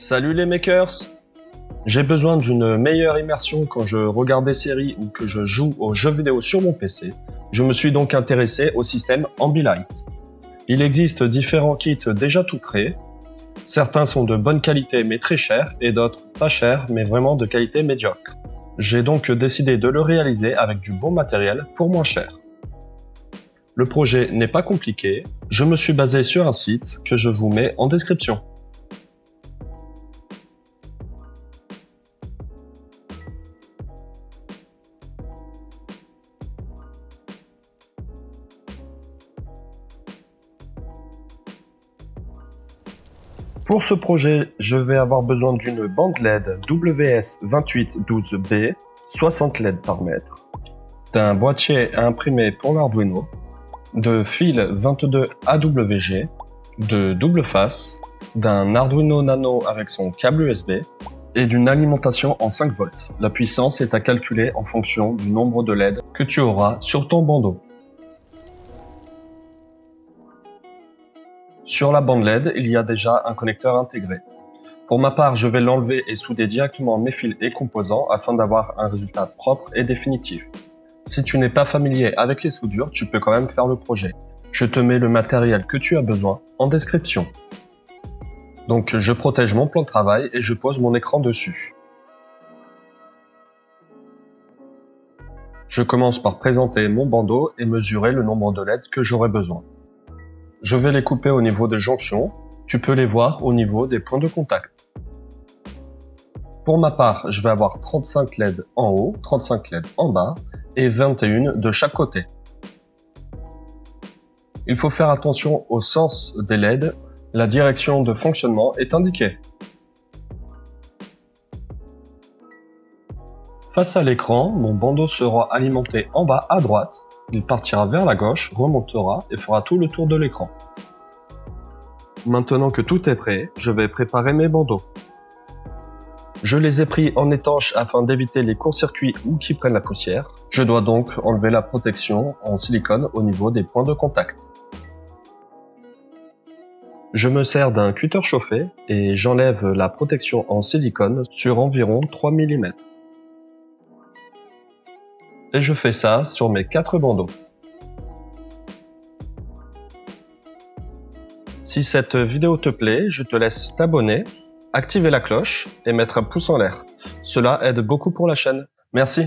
Salut les makers! J'ai besoin d'une meilleure immersion quand je regarde des séries ou que je joue aux jeux vidéo sur mon PC. Je me suis donc intéressé au système Ambilight. Il existe différents kits déjà tout prêts. Certains sont de bonne qualité mais très chers et d'autres pas chers mais vraiment de qualité médiocre. J'ai donc décidé de le réaliser avec du bon matériel pour moins cher. Le projet n'est pas compliqué, je me suis basé sur un site que je vous mets en description. Pour ce projet, je vais avoir besoin d'une bande LED WS2812B, 60 LED par mètre, d'un boîtier à imprimer pour l'Arduino, de fils 22 AWG, de double face, d'un Arduino Nano avec son câble USB et d'une alimentation en 5 volts. La puissance est à calculer en fonction du nombre de LED que tu auras sur ton bandeau. Sur la bande LED, il y a déjà un connecteur intégré. Pour ma part, je vais l'enlever et souder directement mes fils et composants afin d'avoir un résultat propre et définitif. Si tu n'es pas familier avec les soudures, tu peux quand même faire le projet. Je te mets le matériel que tu as besoin en description. Donc je protège mon plan de travail et je pose mon écran dessus. Je commence par présenter mon bandeau et mesurer le nombre de LED que j'aurai besoin. Je vais les couper au niveau des jonctions, tu peux les voir au niveau des points de contact. Pour ma part, je vais avoir 35 LED en haut, 35 LED en bas et 21 de chaque côté. Il faut faire attention au sens des LED, la direction de fonctionnement est indiquée. Face à l'écran, mon bandeau sera alimenté en bas à droite. Il partira vers la gauche, remontera et fera tout le tour de l'écran. Maintenant que tout est prêt, je vais préparer mes bandeaux. Je les ai pris en étanche afin d'éviter les courts-circuits ou qui prennent la poussière. Je dois donc enlever la protection en silicone au niveau des points de contact. Je me sers d'un cutter chauffé et j'enlève la protection en silicone sur environ 3 mm. Et je fais ça sur mes 4 bandeaux. Si cette vidéo te plaît, je te laisse t'abonner, activer la cloche et mettre un pouce en l'air. Cela aide beaucoup pour la chaîne. Merci.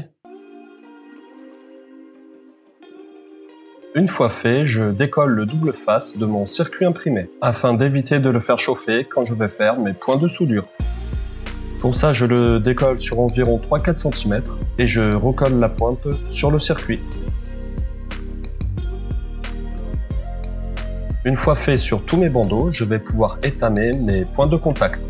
Une fois fait, je décolle le double face de mon circuit imprimé afin d'éviter de le faire chauffer quand je vais faire mes points de soudure. Pour ça, je le décolle sur environ 3-4 cm et je recolle la pointe sur le circuit. Une fois fait sur tous mes bandeaux, je vais pouvoir étamer mes points de contact.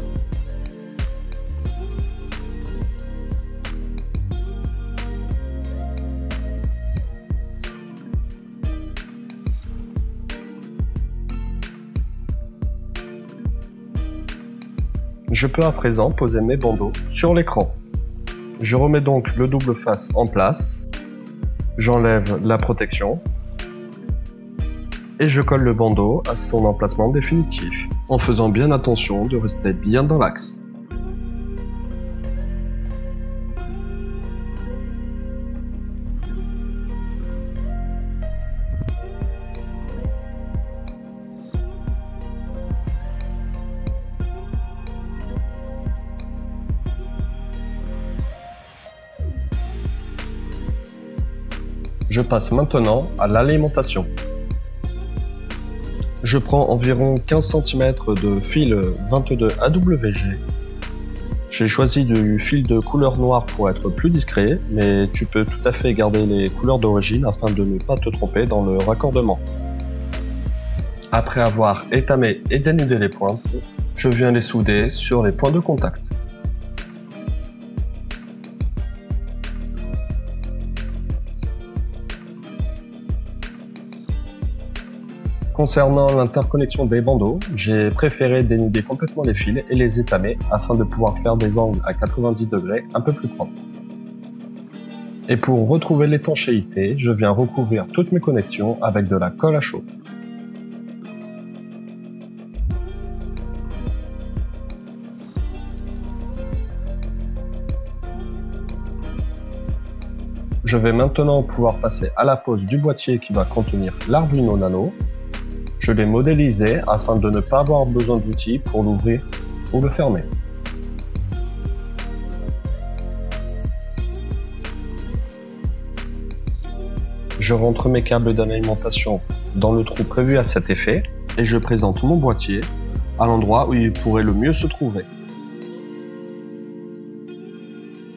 Je peux à présent poser mes bandeaux sur l'écran. Je remets donc le double face en place, j'enlève la protection et je colle le bandeau à son emplacement définitif, en faisant bien attention de rester bien dans l'axe. Je passe maintenant à l'alimentation. Je prends environ 15 cm de fil 22 AWG. J'ai choisi du fil de couleur noire pour être plus discret, mais tu peux tout à fait garder les couleurs d'origine afin de ne pas te tromper dans le raccordement. Après avoir étamé et dénudé les pointes, je viens les souder sur les points de contact. Concernant l'interconnexion des bandeaux, j'ai préféré dénuder complètement les fils et les étamer afin de pouvoir faire des angles à 90 degrés un peu plus propres. Et pour retrouver l'étanchéité, je viens recouvrir toutes mes connexions avec de la colle à chaud. Je vais maintenant pouvoir passer à la pose du boîtier qui va contenir l'Arduino Nano. Je l'ai modélisé afin de ne pas avoir besoin d'outils pour l'ouvrir ou le fermer. Je rentre mes câbles d'alimentation dans le trou prévu à cet effet et je présente mon boîtier à l'endroit où il pourrait le mieux se trouver.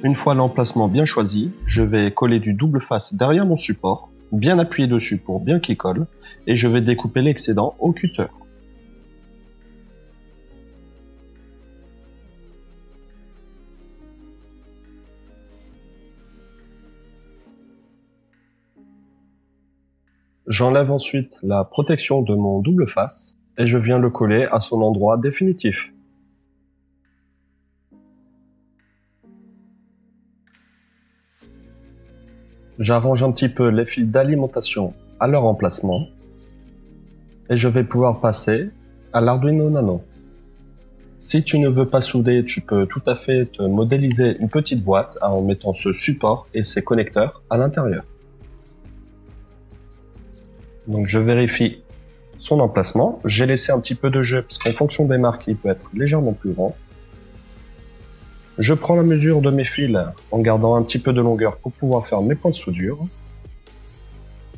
Une fois l'emplacement bien choisi, je vais coller du double face derrière mon support, bien appuyer dessus pour bien qu'il colle, et je vais découper l'excédent au cutter. J'enlève ensuite la protection de mon double face et je viens le coller à son endroit définitif. J'arrange un petit peu les fils d'alimentation à leur emplacement et je vais pouvoir passer à l'Arduino Nano. Si tu ne veux pas souder, tu peux tout à fait te modéliser une petite boîte en mettant ce support et ses connecteurs à l'intérieur. Donc je vérifie son emplacement. J'ai laissé un petit peu de jeu parce qu'en fonction des marques, il peut être légèrement plus grand. Je prends la mesure de mes fils en gardant un petit peu de longueur pour pouvoir faire mes points de soudure.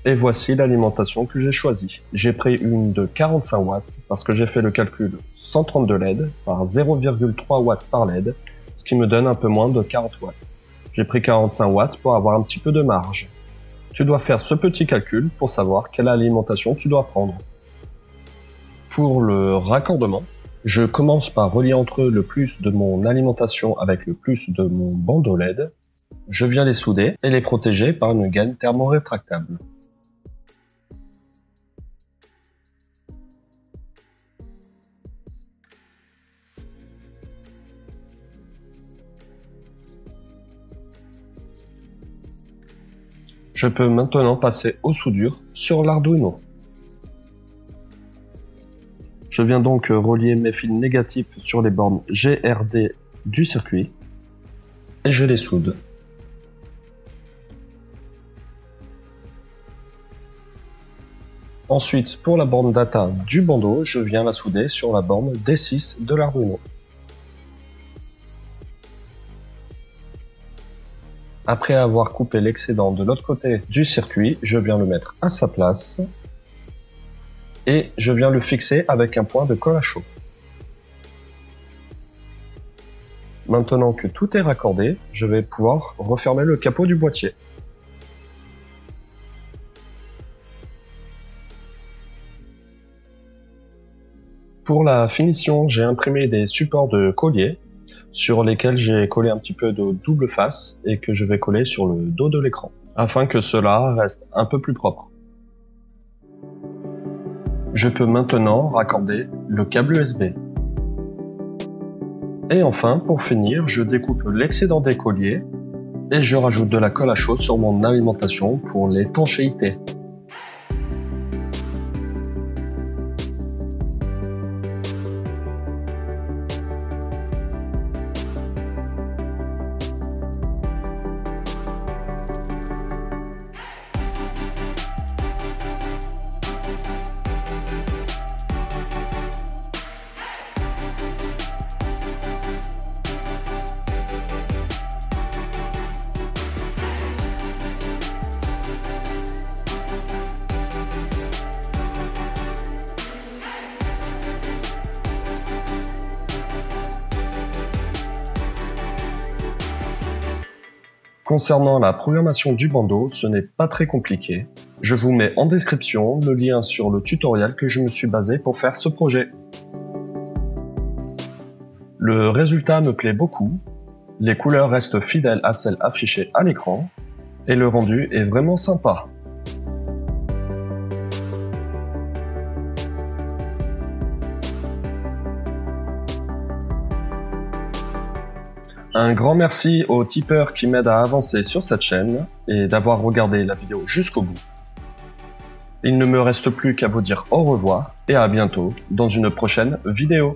Et voici l'alimentation que j'ai choisie. J'ai pris une de 45 watts parce que j'ai fait le calcul 132 LED par 0,3 watts par LED, ce qui me donne un peu moins de 40 watts. J'ai pris 45 watts pour avoir un petit peu de marge. Tu dois faire ce petit calcul pour savoir quelle alimentation tu dois prendre. Pour le raccordement, je commence par relier entre eux le plus de mon alimentation avec le plus de mon bandeau LED. Je viens les souder et les protéger par une gaine thermorétractable. Je peux maintenant passer aux soudures sur l'Arduino. Je viens donc relier mes fils négatifs sur les bornes GRD du circuit et je les soude. Ensuite, pour la borne data du bandeau, je viens la souder sur la borne D6 de l'Arduino. Après avoir coupé l'excédent de l'autre côté du circuit, je viens le mettre à sa place et je viens le fixer avec un point de colle à chaud. Maintenant que tout est raccordé, je vais pouvoir refermer le capot du boîtier. Pour la finition, j'ai imprimé des supports de collier sur lesquels j'ai collé un petit peu de double face et que je vais coller sur le dos de l'écran, afin que cela reste un peu plus propre. Je peux maintenant raccorder le câble USB. Et enfin, pour finir, je découpe l'excédent des colliers et je rajoute de la colle à chaud sur mon alimentation pour l'étanchéité. Concernant la programmation du bandeau, ce n'est pas très compliqué. Je vous mets en description le lien sur le tutoriel que je me suis basé pour faire ce projet. Le résultat me plaît beaucoup, les couleurs restent fidèles à celles affichées à l'écran, et le rendu est vraiment sympa. Un grand merci aux tipeurs qui m'aident à avancer sur cette chaîne et d'avoir regardé la vidéo jusqu'au bout. Il ne me reste plus qu'à vous dire au revoir et à bientôt dans une prochaine vidéo.